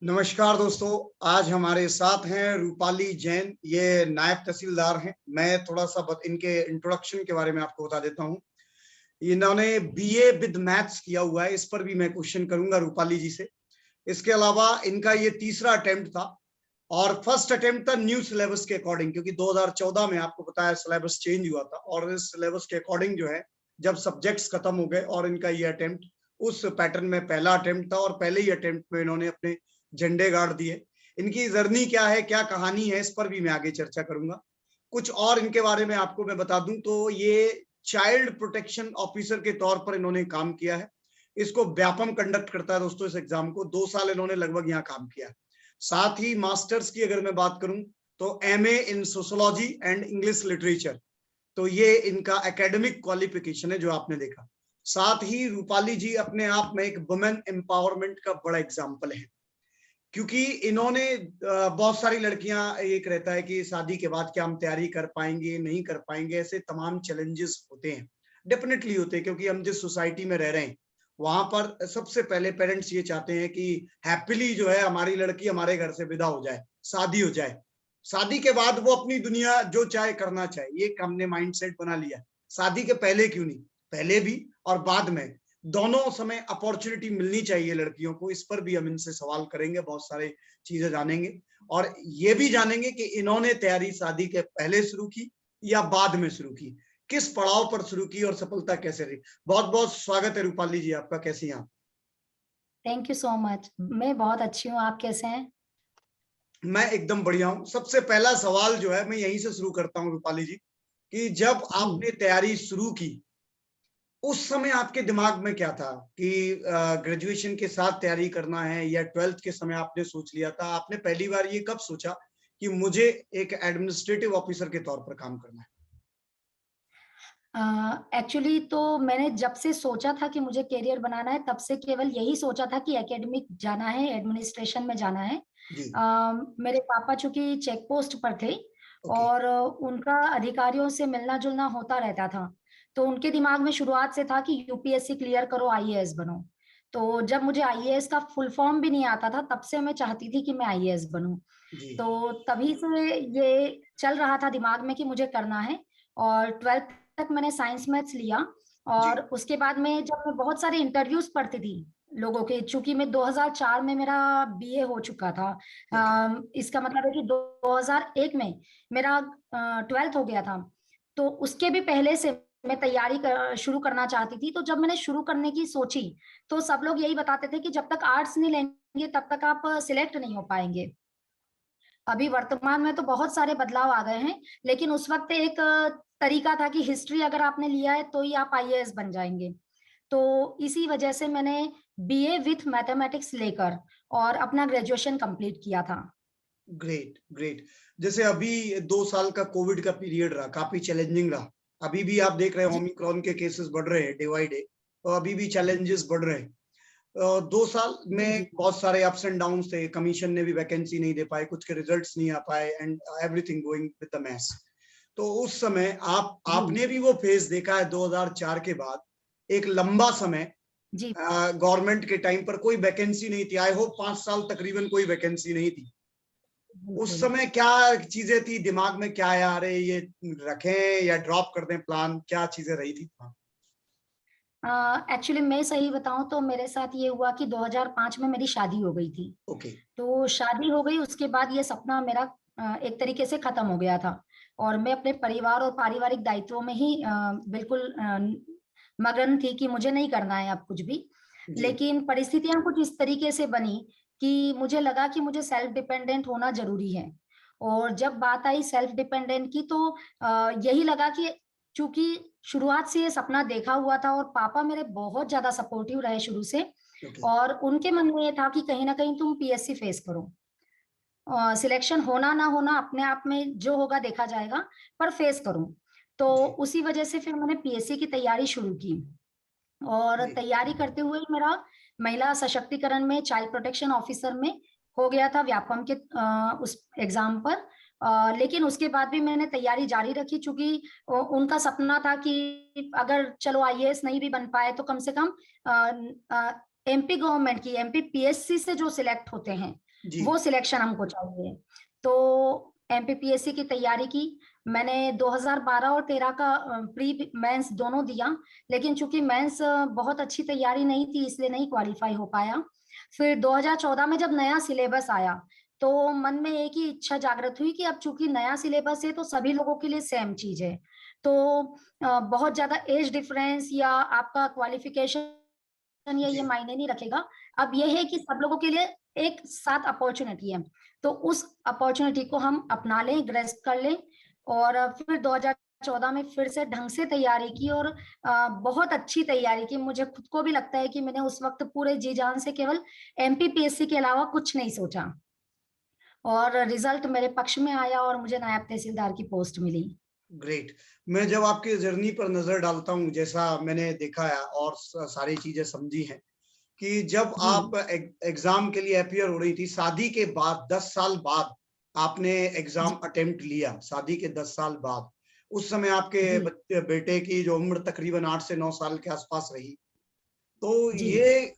नमस्कार दोस्तों। आज हमारे साथ हैं रूपाली जैन। ये नायब तहसीलदार हैं। मैं थोड़ा सा इनके इंट्रोडक्शन के बारे में आपको बता देता हूँ। इन्होंने बीए विद मैथ्स किया हुआ है। इस पर भी मैं क्वेश्चन करूंगा रूपाली जी से। इसके अलावा इनका ये तीसरा अटेम्प्ट था और फर्स्ट अटेम्प्ट था न्यू सिलेबस के अकॉर्डिंग, क्योंकि 2014 में आपको पता है सिलेबस चेंज हुआ था और इस सिलेबस के अकॉर्डिंग जो है जब सब्जेक्ट्स खत्म हो गए और इनका ये अटेम्प्ट उस पैटर्न में पहला अटेम्प्ट था और पहले ही अटेम्प्ट में इन्होंने अपने झंडे गाड़ दिए। इनकी जर्नी क्या है, क्या कहानी है, इस पर भी मैं आगे चर्चा करूंगा। कुछ और इनके बारे में आपको मैं बता दूं तो ये चाइल्ड प्रोटेक्शन ऑफिसर के तौर पर इन्होंने काम किया है। इसको व्यापम कंडक्ट करता है दोस्तों। इस एग्जाम को 2 साल इन्होंने लगभग यहाँ काम किया है। साथ ही मास्टर्स की अगर मैं बात करूं तो MA in sociology and English literature, तो ये इनका एकेडमिक क्वालिफिकेशन है जो आपने देखा। साथ ही रूपाली जी अपने आप में एक वुमेन एम्पावरमेंट का बड़ा एग्जाम्पल है, क्योंकि इन्होंने बहुत सारी लड़कियां एक रहता है कि शादी के बाद क्या हम तैयारी कर पाएंगे नहीं कर पाएंगे, ऐसे तमाम चैलेंजेस होते हैं। डेफिनेटली होते हैं, क्योंकि हम जिस सोसाइटी में रह रहे हैं वहां पर सबसे पहले पेरेंट्स ये चाहते हैं कि हैप्पीली जो है हमारी लड़की हमारे घर से विदा हो जाए, शादी हो जाए। शादी के बाद वो अपनी दुनिया जो चाहे करना चाहे, ये हमने माइंडसेट बना लिया। शादी के पहले क्यों नहीं, पहले भी और बाद में दोनों समय अपॉर्चुनिटी मिलनी चाहिए लड़कियों को। इस पर भी हम इनसे सवाल करेंगे, बहुत सारे चीजें जानेंगे और ये भी जानेंगे कि इन्होंने तैयारी शादी के पहले शुरू की या बाद में शुरू की, किस पड़ाव पर शुरू की और सफलता कैसे रही। बहुत बहुत स्वागत है रूपाली जी आपका। कैसी हैं आप? Thank you so much. मैं बहुत अच्छी हूँ, आप कैसे हैं? मैं एकदम बढ़िया हूँ। सबसे पहला सवाल जो है मैं यहीं से शुरू करता हूँ रूपाली जी, कि जब जी। आपने तैयारी शुरू की उस समय आपके दिमाग में क्या था कि ग्रेजुएशन के साथ तैयारी करना है या 12th के समय आपने सोच लिया था? आपने पहली बार ये कब सोचा कि मुझे एक एडमिनिस्ट्रेटिव ऑफिसर के तौर पर काम करना है? एक्चुअली तो मैंने जब से सोचा था कि मुझे करियर बनाना है, तब से केवल यही सोचा था कि एकेडमिक जाना है, एडमिनिस्ट्रेशन में जाना है। जी। मेरे पापा चूंकि चेक पोस्ट पर थे ओके। और उनका अधिकारियों से मिलना जुलना होता रहता था, तो उनके दिमाग में शुरुआत से था कि यूपीएससी क्लियर करो, आईएएस बनो। तो जब मुझे आईएएस का फुल फॉर्म भी नहीं आता था, तब से मैं चाहती थी कि मैं आईएएस बनूं। जी। तो तभी से ये चल रहा था दिमाग में कि मुझे करना है। और 12th तक मैंने साइंस मैथ्स लिया जी। और उसके बाद में जब मैं बहुत सारे इंटरव्यूज पढ़ती थी लोगों के, चूंकि मैं 2004 में मेरा बीए हो चुका था। ओके। इसका मतलब है कि 2001 में मेरा 12th हो गया था। तो उसके भी पहले से मैं तैयारी शुरू करना चाहती थी। तो जब मैंने शुरू करने की सोची तो सब लोग यही बताते थे कि जब तक आर्ट्स नहीं लेंगे तब तक आप सिलेक्ट नहीं हो पाएंगे। अभी वर्तमान में तो बहुत सारे बदलाव आ गए हैं, लेकिन उस वक्त एक तरीका था कि हिस्ट्री अगर आपने लिया है तो ही आप आईएएस बन जाएंगे। तो इसी वजह से मैंने बीए विथ मैथमेटिक्स लेकर और अपना ग्रेजुएशन कंप्लीट किया था। Great great. जैसे अभी 2 साल का कोविड का पीरियड रहा, काफी चैलेंजिंग रहा। अभी भी आप देख रहे हैं जी। ओमिक्रॉन के केसेस बढ़ रहे हैं डे बाई डे, तो अभी भी चैलेंजेस बढ़ रहे हैं। 2 साल जी। में जी। बहुत सारे अप्स एंड डाउन थे। कमीशन ने भी वैकेंसी नहीं दे पाए, कुछ के रिजल्ट्स नहीं आ पाए and everything going with the mess. तो उस समय जी। आपने भी वो फेज देखा है 2004 के बाद। एक लंबा समय जी। गवर्नमेंट के टाइम पर कोई वैकेंसी नहीं थी। आई होप 5 साल तकरीबन कोई वैकेंसी नहीं थी। उस बिल्कुल। समय क्या चीजें थी दिमाग में, क्या आया अरे ये रखें या ड्रॉप कर दें प्लान, क्या चीजें रही थी? एक्चुअली मैं सही बताऊं तो मेरे साथ ये हुआ कि 2005 में मेरी शादी हो गई थी। ओके। तो शादी हो गई, उसके बाद ये सपना मेरा एक तरिके से खत्म हो गया था और मैं अपने परिवार और पारिवारिक दायित्वों में ही बिल्कुल मगन थी कि मुझे नहीं करना है अब कुछ भी। जी। लेकिन परिस्थितियां कुछ इस तरीके से बनी कि मुझे लगा कि मुझे सेल्फ डिपेंडेंट होना जरूरी है। और जब बात आई सेल्फ डिपेंडेंट की तो यही लगा कि चूंकि शुरुआत से ये सपना देखा हुआ था और पापा मेरे बहुत ज्यादा सपोर्टिव रहे शुरू से, ओके। और उनके मन में ये था कि कहीं ना कहीं तुम पीएससी फेस करो। सिलेक्शन होना ना होना अपने आप में जो होगा देखा जाएगा, पर फेस करूं। तो जी। उसी वजह से फिर मैंने पीएससी की तैयारी शुरू की। और ग्रेट। तैयारी करते हुए मेरा महिला सशक्तिकरण में चाइल्ड प्रोटेक्शन ऑफिसर में हो गया था व्यापम के उस एग्जाम पर। लेकिन उसके बाद भी मैंने तैयारी जारी रखी, चूंकि उनका सपना था कि अगर चलो आईएएस नहीं भी बन पाए तो कम से कम एमपी गवर्नमेंट की एमपी पीएससी से जो सिलेक्ट होते हैं जी। वो सिलेक्शन हमको चाहिए। तो एमपीपीएससी की तैयारी की मैंने 2012 और 13 का प्री मेंस दोनों दिया, लेकिन चूंकि मेंस बहुत अच्छी तैयारी नहीं थी इसलिए नहीं क्वालिफाई हो पाया। फिर 2014 में जब नया सिलेबस आया तो मन में एक ही इच्छा जागृत हुई कि अब चूंकि नया सिलेबस है तो सभी लोगों के लिए सेम चीज है, तो बहुत ज्यादा एज डिफरेंस या आपका क्वालिफिकेशन या ये जी। मायने नहीं रखेगा। अब ये है कि सब लोगों के लिए एक साथ अपॉर्चुनिटी है, तो उस अपॉर्चुनिटी को हम अपना लें, ग्रेस्प कर लें। और फिर 2014 में फिर से ढंग से तैयारी की और बहुत अच्छी तैयारी की। मुझे खुद को भी लगता है कि मैंने उस वक्त पूरे जी जान से केवल एमपीपीएससी के अलावा कुछ नहीं सोचा, और रिजल्ट मेरे पक्ष में आया और मुझे नायब तहसीलदार की पोस्ट मिली। ग्रेट। मैं जब आपके जर्नी पर नजर डालता हूँ, जैसा मैंने देखा है और सारी चीजें समझी हैं कि जब जी आप एग्जाम के लिए अपियर हो रही थी, शादी के बाद 10 साल बाद आपने जी एग्जाम अटेम्प्ट लिया, शादी के 10 साल बाद। उस समय आपके जी बेटे की जो उम्र तकरीबन 8 से 9 साल के आसपास रही, तो जी। ये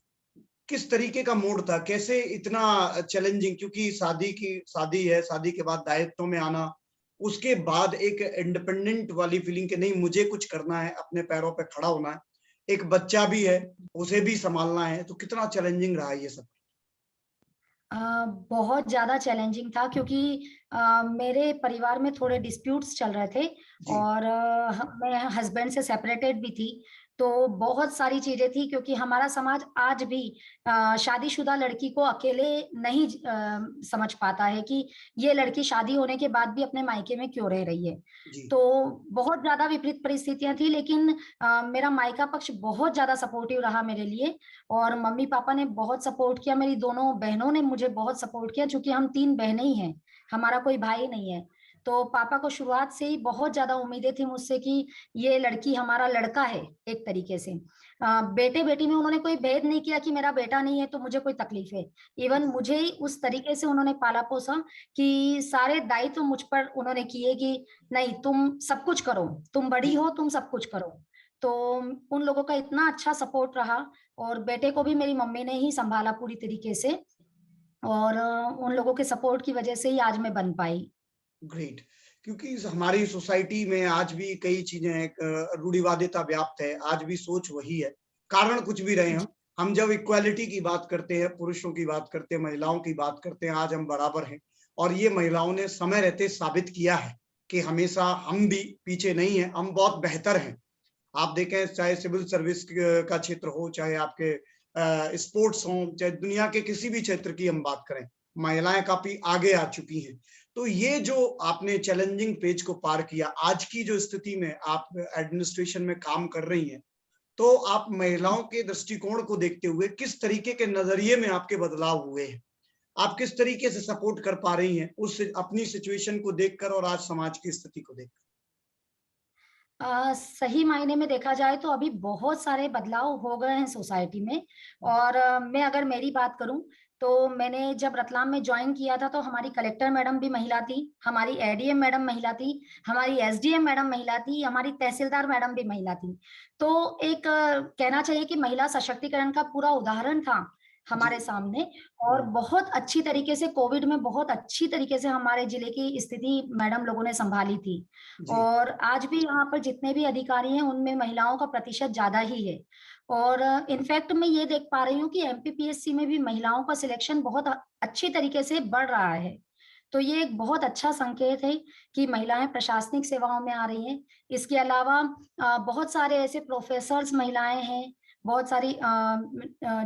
किस तरीके का मोड़ था? कैसे इतना चैलेंजिंग, क्योंकि शादी है, शादी के बाद दायित्व में आना, उसके बाद एक इंडिपेंडेंट वाली फीलिंग कि नहीं मुझे कुछ करना है, अपने पैरों पे खड़ा होना है। एक बच्चा भी है, उसे भी सँभालना है, तो कितना चैलेंजिंग रहा ये सब? अ, बहुत ज़्यादा चैलेंजिंग था क्योंकि मेरे परिवार में थोड़े डिस्प्यूट्स चल रहे थे जी, और मैं हस्बैंड से सेपरेटेड भी थी। तो बहुत सारी चीज़ें थी क्योंकि हमारा समाज आज भी शादीशुदा लड़की को अकेले नहीं समझ पाता है कि ये लड़की शादी होने के बाद भी अपने मायके में क्यों रह रही है। जी, तो बहुत ज़्यादा विपरीत परिस्थितियाँ थी, लेकिन मेरा मायका पक्ष बहुत ज़्यादा सपोर्टिव रहा मेरे लिए और मम्मी-पापा ने बहुत सपोर्ट किया, मेरी दोनों बहनों ने मुझे बहुत सपोर्ट किया चूँकि हम 3 बहनें ही हैं, हमारा कोई भाई नहीं है। तो पापा को शुरुआत से ही बहुत ज़्यादा उम्मीदें थी मुझसे कि ये लड़की हमारा लड़का है एक तरीके से। बेटे-बेटी में उन्होंने कोई भेद नहीं किया कि मेरा बेटा नहीं है तो मुझे कोई तकलीफ है। इवन जी, मुझे ही उस तरीके से उन्होंने पाला-पोसा कि सारे दायित्व मुझ पर उन्होंने किए कि नहीं तुम सब कुछ करो, तुम बड़ी जी। हो, तुम सब कुछ करो। तो उन लोगों का इतना अच्छा सपोर्ट रहा और बेटे को भी मेरी मम्मी ने ही सँभाला पूरी तरीके से और उन लोगों के सपोर्ट की वज़ह से ही आज मैं बन पाई। ग्रेट। क्योंकि हमारी सोसाइटी में आज भी कई चीजें रूढ़िवादिता व्याप्त है, आज भी सोच वही है, कारण कुछ भी रहे जी, हम जब इक्वालिटी की बात करते हैं, पुरुषों की बात करते हैं, महिलाओं की बात करते हैं, आज हम बराबर हैं। और ये महिलाओं ने समय रहते साबित किया है कि हमेशा हम भी पीछे नहीं हैं, हम बहुत बेहतर हैं। आप देखें चाहे सिविल सर्विस का क्षेत्र हो, चाहे आपके स्पोर्ट्स हों, चाहे दुनिया के किसी भी क्षेत्र की हम बात करें, महिलाएं काफी आगे आ चुकी हैं। तो ये जो आपने चैलेंजिंग पेज को पार किया, आज की जो स्थिति में आप एडमिनिस्ट्रेशन में काम कर रही हैं, तो आप महिलाओं के दृष्टिकोण को देखते हुए किस तरीके के नजरिए में आपके बदलाव हुए हैं? आप किस तरीके से सपोर्ट कर पा रही हैं उस अपनी सिचुएशन को देखकर और आज समाज की स्थिति को देखकर? सही मायने में देखा जाए तो अभी बहुत सारे बदलाव हो गए हैं सोसाइटी में और मैं अगर मेरी बात करूं तो मैंने जब रतलाम में ज्वाइन किया था तो हमारी कलेक्टर मैडम भी महिला थी, हमारी एडीएम मैडम महिला थी, हमारी एसडीएम मैडम महिला थी, हमारी तहसीलदार मैडम भी महिला थी। तो एक कहना चाहिए कि महिला सशक्तिकरण का पूरा उदाहरण था जी। हमारे सामने और हम्म, बहुत अच्छी तरीके से कोविड में बहुत अच्छी तरीके से हमारे जिले की स्थिति मैडम लोगों ने संभाली थी। जी, और आज भी यहाँ पर जितने भी अधिकारी हैं उनमें महिलाओं का प्रतिशत ज्यादा ही है और इनफैक्ट मैं ये देख पा रही हूँ कि एमपीपीएससी में भी महिलाओं का सिलेक्शन बहुत अच्छी तरीके से बढ़ रहा है। तो ये एक बहुत अच्छा संकेत है कि महिलाएं प्रशासनिक सेवाओं में आ रही हैं। इसके अलावा बहुत सारे ऐसे प्रोफेसर्स महिलाएं हैं, बहुत सारी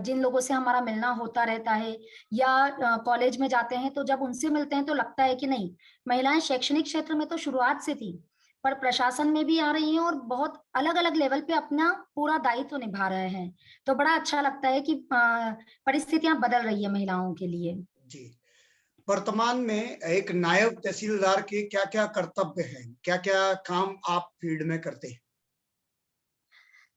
जिन लोगों से हमारा मिलना होता रहता है या कॉलेज में जाते हैं तो जब उनसे मिलते हैं तो लगता है कि नहीं, महिलाएं शैक्षणिक क्षेत्र में तो शुरुआत से थी पर प्रशासन में भी आ रही हैं और बहुत अलग-अलग लेवल पे अपना पूरा दायित्व निभा रहे हैं। तो बड़ा अच्छा लगता है कि परिस्थितियां बदल रही है महिलाओं के लिए। जी। वर्तमान में एक नायब तहसीलदार के क्या-क्या कर्तव्य हैं? क्या-क्या काम आप फील्ड में करते हैं?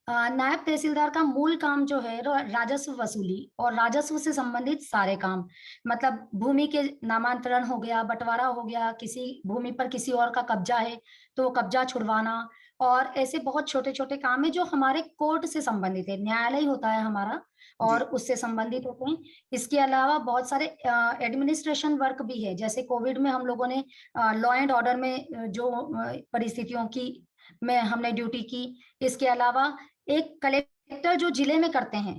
नायब तहसीलदार का मूल काम जो है राजस्व वसूली और राजस्व से संबंधित सारे काम, मतलब भूमि के नामांतरण हो गया, बंटवारा हो गया, किसी भूमि पर किसी और का कब्जा है तो वो कब्जा छुड़वाना और ऐसे बहुत छोटे-छोटे काम है जो हमारे कोर्ट से संबंधित है, न्यायालय होता है हमारा जी, और उससे संबंधित होते हैं। इसके अलावा बहुत सारे एडमिनिस्ट्रेशन वर्क भी है, जैसे कोविड में हम लोगों ने लॉ एंड ऑर्डर में जो परिस्थितियों की में हमने ड्यूटी की। इसके अलावा एक कलेक्टर जो जिले में करते हैं,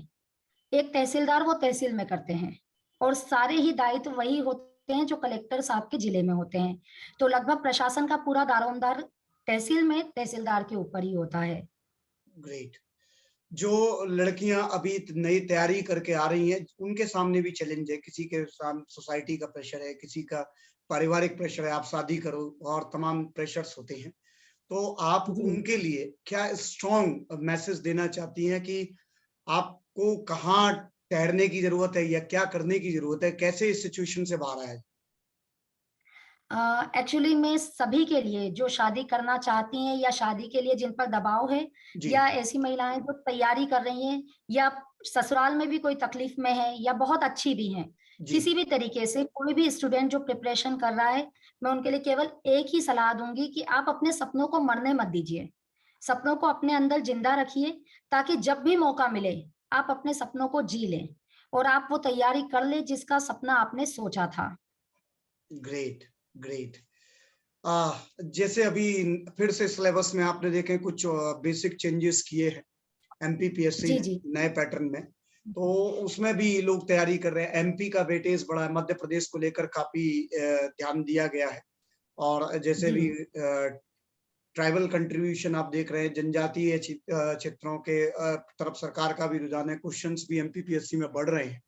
एक तहसीलदार वो तहसील में करते हैं और सारे ही दायित्व वही होते हैं जो कलेक्टर साहब के जिले में होते हैं। तो लगभग प्रशासन का पूरा दारोमदार तहसील में तहसीलदार के ऊपर ही होता है। ग्रेट। जो लड़कियां अभी नई तैयारी करके आ रही हैं, उनके सामने भी चैलेंज है। किसी के सामने सोसाइटी का प्रेशर है, किसी का पारिवारिक प्रेशर है, आप शादी करो और तमाम प्रेशर्स होते हैं। तो आप जी। उनके लिए क्या स्ट्रॉन्ग मैसेज देना चाहती हैं कि आपको कहाँ ठहरने की जरूरत है या क्या करने की जरूरत है? कैसे इस सिचुएशन से बाहर आए? एक्चुअली मैं सभी के लिए जो शादी करना चाहती हैं या शादी के लिए जिन पर दबाव है जी, या ऐसी महिलाएं जो तैयारी कर रही हैं या ससुराल में भी कोई तकलीफ में है या बहुत अच्छी भी हैं, जी, किसी भी तरीके से कोई भी स्टूडेंट जो प्रिपरेशन कर रहा है, मैं उनके लिए केवल एक ही सलाह दूंगी कि आप अपने सपनों को मरने मत दीजिए। सपनों को अपने अंदर जिंदा रखिए ताकि जब भी मौका मिले आप अपने सपनों को जी लें और आप वो तैयारी कर ले जिसका सपना आपने सोचा था। Great, great. जैसे अभी फिर से सिलेबस में आपने देखे कुछ बेसिक चेंजेस किए हैं एमपीपीएससी जी ने जी। नए पैटर्न में, तो उसमें भी लोग तैयारी कर रहे हैं। एमपी का वेटेज बढ़ा है, मध्य प्रदेश को लेकर काफी ध्यान दिया गया है। और जैसे जी भी ट्राइबल कंट्रीब्यूशन आप देख रहे हैं, जनजातीय क्षेत्रों के तरफ सरकार का भी रुझान है, क्वेश्चंस भी एमपीपीएससी में बढ़ रहे हैं।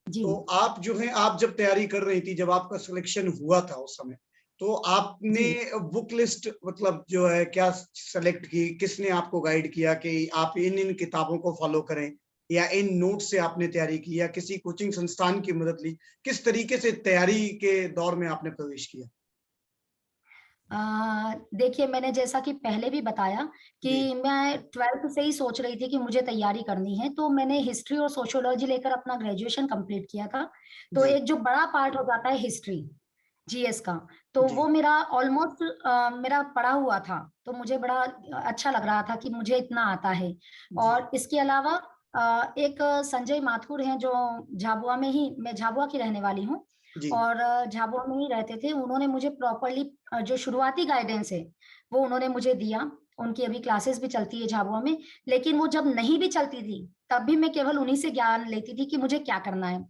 जी। तो आप जो है, आप जब तैयारी कर रही थी, जब आपका सिलेक्शन हुआ था उस समय, तो आपने जी। बुक लिस्ट मतलब जो है क्या सेलेक्ट की? किसने आपको गाइड किया कि आप इन किताबों को फॉलो करें, या इन नोट से आपने तैयारी की, या किसी कोचिंग संस्थान की मदद ली? किस तरीके से तैयारी के दौर में आपने प्रवेश किया? देखिए मैंने जैसा कि पहले भी बताया जी, कि मैं 12th से ही सोच रही थी कि मुझे तैयारी करनी है, तो मैंने हिस्ट्री और सोशियोलॉजी लेकर अपना ग्रेजुएशन कंप्लीट किया था। तो जी, एक जो बड़ा पार्ट हो जाता है हिस्ट्री, जीएस का, तो जी, वो मेरा ऑलमोस्ट मेरा पढ़ा हुआ था, तो मुझे बड़ा अच्छा लग रहा था कि मुझे इतना आता है। जी, और इसके अलावा एक संजय माथुर हैं जो झाबुआ में ही, मैं झाबुआ की रहने वाली हूँ जी, और झाबुआ में ही रहते थे। उन्होंने मुझे प्रॉपरली जो शुरुआती गाइडेंस है वो उन्होंने मुझे दिया। उनकी अभी क्लासेस भी चलती है झाबुआ में, लेकिन वो जब नहीं भी चलती थी तब भी मैं केवल उन्हीं से ज्ञान लेती थी कि मुझे क्या करना है।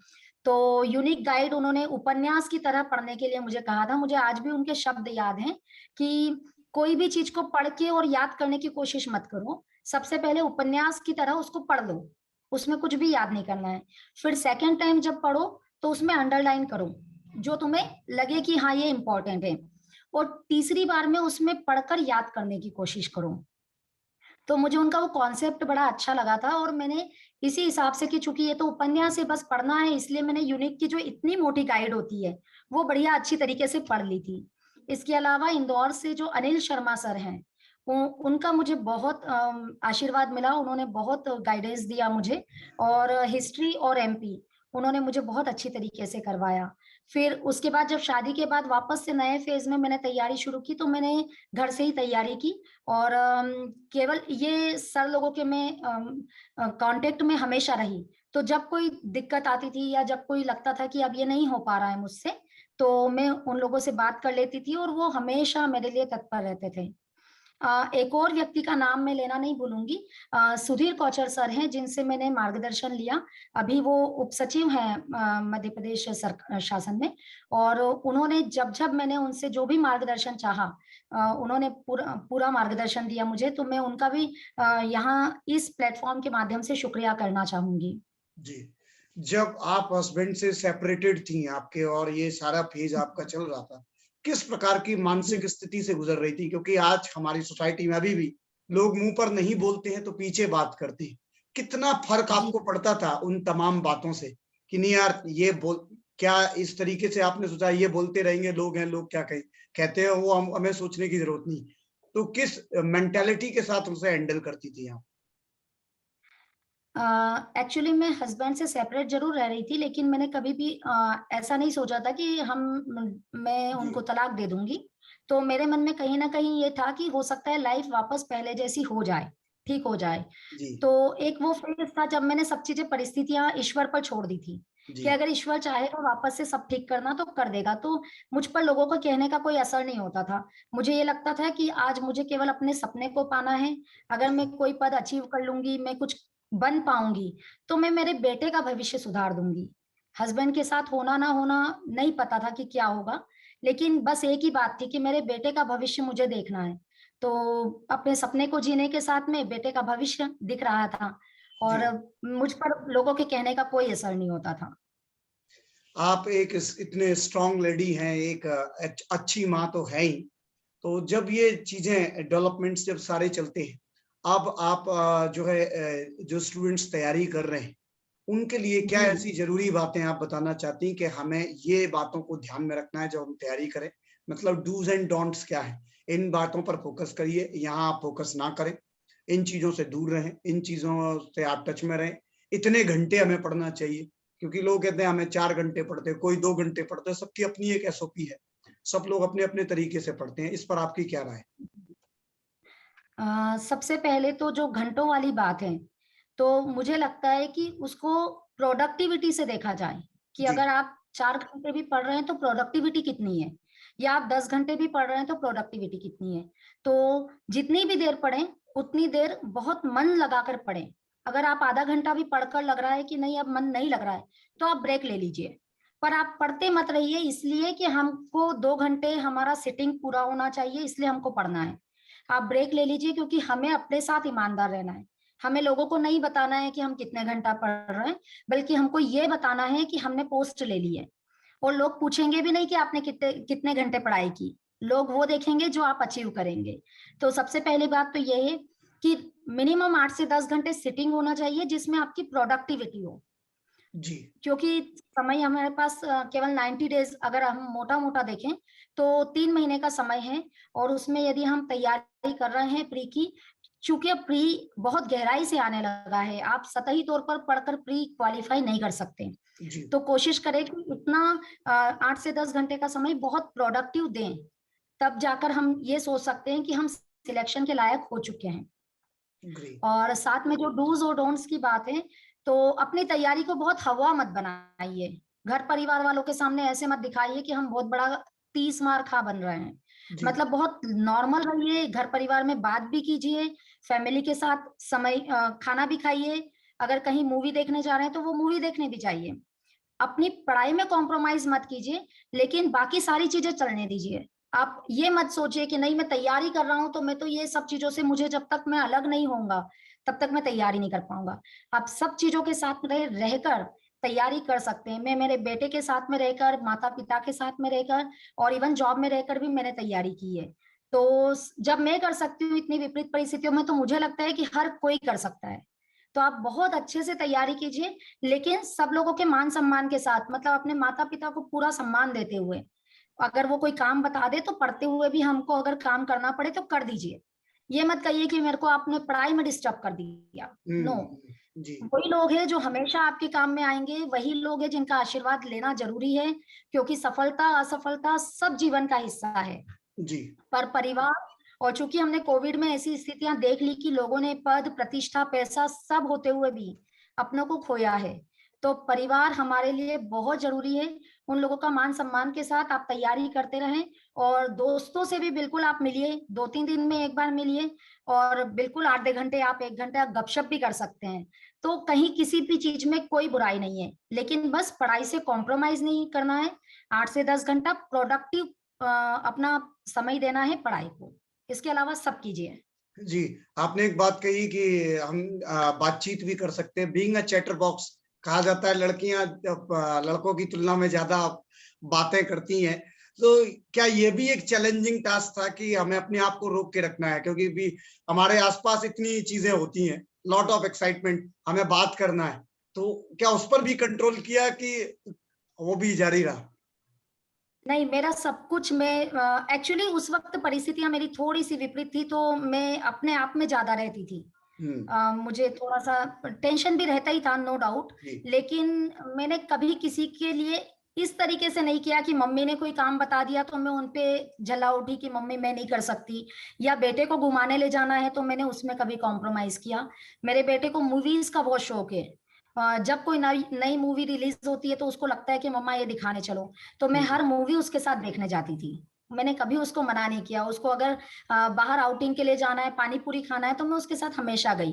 तो यूनिक गाइड उन्होंने उपन्यास की तरह पढ़ने के लिए मुझे कहा था। मुझे आज भी उनके शब्द याद हैं कि कोई भी चीज को पढ़ के और याद करने की कोशिश मत करो, सबसे पहले उपन्यास की तरह उसको पढ़ लो, उसमें कुछ भी याद नहीं करना है। फिर सेकेंड टाइम जब पढ़ो तो उसमें अंडरलाइन करो जो तुम्हें लगे कि हाँ ये इंपॉर्टेंट है, और तीसरी बार में उसमें पढ़कर याद करने की कोशिश करो। तो मुझे उनका वो कॉन्सेप्ट बड़ा अच्छा लगा था और मैंने इसी हिसाब से, कि चूंकि ये तो उपन्यास है बस पढ़ना है, इसलिए मैंने यूनिक की जो इतनी मोटी गाइड होती है वो बढ़िया अच्छी तरीके से पढ़ ली थी। इसके अलावा इंदौर से जो अनिल शर्मा सर हैं, उनका मुझे बहुत आशीर्वाद मिला। उन्होंने बहुत गाइडेंस दिया मुझे, और हिस्ट्री और एमपी उन्होंने मुझे बहुत अच्छी तरीके से करवाया। फिर उसके बाद जब शादी के बाद वापस से नए फेज में मैंने तैयारी शुरू की, तो मैंने घर से ही तैयारी की और केवल ये सर लोगों के मैं कांटेक्ट में हमेशा रही। तो जब कोई दिक्कत आती थी या जब कोई लगता था कि अब ये नहीं हो पा रहा है मुझसे, तो मैं उन लोगों से बात कर लेती थी और वो हमेशा मेरे लिए तत्पर रहते थे। एक और व्यक्ति का नाम मैं लेना नहीं भूलूंगी, सुधीर कौचर सर हैं जिनसे मैंने मार्गदर्शन लिया। अभी वो उप सचिव हैं मध्य प्रदेश शासन में, और उन्होंने जब जब मैंने उनसे जो भी मार्गदर्शन चाहा, उन्होंने पूरा पूरा मार्गदर्शन दिया मुझे। तो मैं उनका भी यहाँ इस प्लेटफॉर्म के माध्यम से शुक्रिया करना चाहूंगी। जी। जब आप हस्बैंड से सेपरेटेड थी आपके और ये सारा फेज आपका चल रहा था, किस प्रकार की जी मानसिक स्थिति से गुजर रही थी? क्योंकि आज हमारी सोसाइटी में अभी भी लोग मुंह पर नहीं बोलते हैं तो पीछे बात करते हैं। कितना फर्क जी। आपको पड़ता था उन तमाम बातों से कि नहीं यार ये बोल, क्या इस तरीके से आपने सोचा ये बोलते रहेंगे, लोग हैं, लोग क्या कहें कहते हैं, वो हमें सोचने की जरूरत नहीं। तो किस मेंटालिटी के साथ उसे हैंडल करती थी आप? एक्चुअली मैं हस्बैंड से सेपरेट जरूर रह रही थी, लेकिन मैंने कभी भी ऐसा नहीं सोचा था कि मैं जी, उनको तलाक दे दूंगी। तो मेरे मन में कहीं ना कहीं ये था कि हो सकता है लाइफ वापस पहले जैसी हो जाए, ठीक हो जाए। जी तो एक वो फेज था जब मैंने सब चीजें परिस्थितियां ईश्वर पर छोड़ दी थी, जी कि अगर ईश्वर चाहेगा वापस से सब ठीक करना तो कर देगा। तो मुझ पर लोगों को कहने का कोई असर नहीं होता था। मुझे ये लगता था कि आज मुझे केवल अपने सपने को पाना है। अगर जी मैं कोई पद अचीव कर लूंगी, मैं कुछ बन पाऊंगी, तो मैं मेरे बेटे का भविष्य सुधार दूंगी। हस्बैंड के साथ होना ना होना नहीं पता था कि क्या होगा, लेकिन बस एक ही बात थी कि मेरे बेटे का भविष्य मुझे देखना है। तो अपने सपने को जीने के साथ में बेटे का भविष्य दिख रहा था, जी। और मुझ पर लोगों के कहने का कोई असर नहीं होता था। आप एक इतने स्ट्रांग लेडी हैं, एक अच्छी माँ तो है ही। तो जब ये चीजें डेवलपमेंट्स जब सारे चलते हैं, अब आप जो है जो स्टूडेंट्स तैयारी कर रहे हैं, उनके लिए क्या जी। ऐसी जरूरी बातें आप बताना चाहती हैं कि हमें ये बातों को ध्यान में रखना है जब हम तैयारी करें? मतलब डूज एंड डोंट्स क्या है? इन बातों पर फोकस करिए, यहाँ आप फोकस ना करें, इन चीजों से दूर रहें, इन चीजों से आप टच में रहें। इतने घंटे हमें पढ़ना चाहिए, क्योंकि लोग कहते हैं हमें 4 घंटे पढ़ते हैं, कोई 2 घंटे पढ़ते हैं, सबकी अपनी एक एसओपी है। सब लोग अपने अपने तरीके से पढ़ते हैं। इस पर आपकी क्या राय है? सबसे पहले तो जो घंटों वाली बात है, तो मुझे लगता है कि उसको प्रोडक्टिविटी से देखा जाए, कि जी अगर आप 4 घंटे भी पढ़ रहे हैं तो प्रोडक्टिविटी कितनी है, या आप 10 घंटे भी पढ़ रहे हैं तो प्रोडक्टिविटी कितनी है। तो जितनी भी देर पढ़ें उतनी देर बहुत मन लगाकर पढ़ें। अगर आप आधा घंटा भी पढ़कर लग रहा है कि नहीं अब मन नहीं लग रहा है, तो आप ब्रेक ले लीजिए। पर आप पढ़ते मत रहिए, इसलिए कि हमको 2 घंटे हमारा सिटिंग पूरा होना चाहिए इसलिए हमको पढ़ना है। आप ब्रेक ले लीजिए, क्योंकि हमें अपने साथ ईमानदार रहना है। हमें लोगों को नहीं बताना है कि हम कितने घंटा पढ़ रहे हैं, बल्कि हमको ये बताना है कि हमने पोस्ट ले ली है। और लोग पूछेंगे भी नहीं कि आपने कितने कितने घंटे पढ़ाई की, लोग वो देखेंगे जो आप अचीव करेंगे। तो सबसे पहली बात तो ये है कि मिनिमम 8 से 10 घंटे सिटिंग होना चाहिए जिसमें आपकी प्रोडक्टिविटी हो। जी क्योंकि समय हमारे पास केवल 90 डेज, अगर हम मोटा मोटा देखें तो 3 महीने का समय है। और उसमें यदि हम तैयारी कर रहे हैं प्री की, चूंकि अब प्री बहुत गहराई से आने लगा है, आप सतही तौर पर पढ़कर प्री क्वालिफाई नहीं कर सकते। जी तो कोशिश करें कि इतना 8 से 10 घंटे का समय बहुत प्रोडक्टिव दें, तब जाकर हम ये सोच सकते हैं कि हम सिलेक्शन के लायक हो चुके हैं। ग्रेट। और साथ में जो डूज और डोंट्स की बात है, तो अपनी तैयारी को बहुत हवा मत बनाइए। घर परिवार वालों के सामने ऐसे मत दिखाइए कि हम बहुत बड़ा 30 मार खा बन रहे हैं। जी मतलब बहुत नॉर्मल रहिए, घर परिवार में बात भी कीजिए, फैमिली के साथ समय खाना भी खाइए। अगर कहीं मूवी देखने जा रहे हैं तो वो मूवी देखने भी चाहिए। अपनी पढ़ाई में कॉम्प्रोमाइज मत कीजिए, लेकिन बाकी सारी चीजें चलने दीजिए। आप ये मत सोचिए कि नहीं मैं तैयारी कर रहा हूं तो मैं तो ये सब चीजों से, मुझे जब तक मैं अलग नहीं होऊंगा तब तक मैं तैयारी नहीं कर पाऊंगा। आप सब चीजों के साथ रहकर तैयारी कर सकते हैं। मैं मेरे बेटे के साथ में रहकर, माता पिता के साथ में रहकर, और इवन जॉब में रहकर भी मैंने तैयारी की है। तो जब मैं कर सकती हूँ इतनी विपरीत परिस्थितियों में, तो मुझे लगता है कि हर कोई कर सकता है। तो आप बहुत अच्छे से तैयारी कीजिए, लेकिन सब लोगों के मान सम्मान के साथ, मतलब अपने माता पिता को पूरा सम्मान देते हुए। अगर वो कोई काम बता दे तो पढ़ते हुए भी हमको अगर काम करना पड़े तो कर दीजिए। ये मत कहिए कि मेरे को आपने पढ़ाई में डिस्टर्ब कर दिया। नो। जी वही लोग हैं जो हमेशा आपके काम में आएंगे, वही लोग हैं जिनका आशीर्वाद लेना जरूरी है, क्योंकि सफलता असफलता सब जीवन का हिस्सा है। जी पर परिवार, और चूंकि हमने कोविड में ऐसी स्थितियां देख ली कि लोगों ने पद प्रतिष्ठा पैसा सब होते हुए भी अपनों को खोया है, तो परिवार हमारे लिए बहुत जरूरी है। उन लोगों का मान सम्मान के साथ आप तैयारी करते रहें। और दोस्तों से भी बिल्कुल आप मिलिए, 2-3 दिन में एक बार मिलिए। और बिल्कुल 8 घंटे आप 1 घंटे आप गपशप भी कर सकते हैं। तो कहीं किसी भी चीज में कोई बुराई नहीं है, लेकिन बस पढ़ाई से कॉम्प्रोमाइज नहीं करना है। 8 से 10 घंटा प्रोडक्टिव अपना समय देना है पढ़ाई को। इसके अलावा सब कीजिए। जी। आपने एक बात कही कि हम बातचीत भी कर सकते हैं। बीइंग अ चैटर बॉक्स कहा जाता है, लड़कियां लड़कों की तुलना में ज्यादा बातें करती हैं। तो क्या ये भी एक चैलेंजिंग टास्क था कि हमें अपने आप को रोक के रखना है, क्योंकि भी हमारे आसपास इतनी चीजें होती हैं, लॉट ऑफ एक्साइटमेंट, हमें बात करना है। तो क्या उस पर भी कंट्रोल किया कि वो भी जारी रहा? नहीं, मेरा सब कुछ, मैं एक्चुअली उस वक्त परिस्थितियां मेरी थोड़ी सी विपरीत थी, तो मैं अपने आप में ज्यादा रहती थी। हम्म। मुझे थोड़ा सा टेंशन भी रहता ही था, नो डाउट। जी लेकिन मैंने कभी किसी के लिए इस तरीके से नहीं किया कि मम्मी ने कोई काम बता दिया तो मैं उनपे जला उठी कि मम्मी मैं नहीं कर सकती, या बेटे को घुमाने ले जाना है तो मैंने उसमें कभी कॉम्प्रोमाइज किया। मेरे बेटे को मूवीज का बहुत शौक है। जब कोई नई नई मूवी रिलीज होती है तो उसको लगता है कि मम्मा ये दिखाने चलो, तो मैं हर मूवी उसके साथ देखने जाती थी। मैंने कभी उसको मना नहीं किया। उसको अगर बाहर आउटिंग के लिए जाना है, पानी पूरी खाना है, तो मैं उसके साथ हमेशा गई।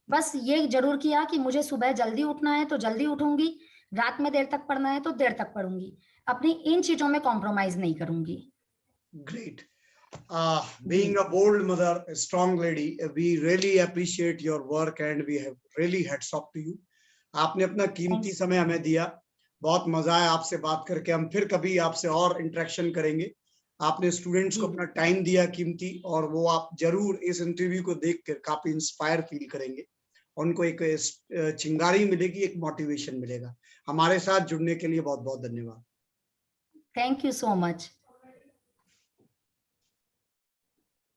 बस ये जरूर किया कि मुझे सुबह जल्दी उठना है तो जल्दी उठूंगी, रात में देर तक पढ़ना है तो देर तक पढ़ूंगी। अपनी इन चीजों में कॉम्प्रोमाइज नहीं करूंगी। Great. Ji. Being a bold mother, a strong lady, we really appreciate your work and we have really hats off to you. आपने अपना कीमती थैंक समय हमें दिया, बहुत मजा आया आपसे बात करके। हम फिर कभी आपसे और इंटरेक्शन करेंगे। आपने स्टूडेंट्स को जी। अपना टाइम दिया कीमती, और वो आप जरूर इस इंटरव्यू को देखकर काफी इंस्पायर फील करेंगे। उनको एक चिंगारी मिलेगी, एक मोटिवेशन मिलेगा। हमारे साथ जुड़ने के लिए बहुत बहुत धन्यवाद। Thank you so much.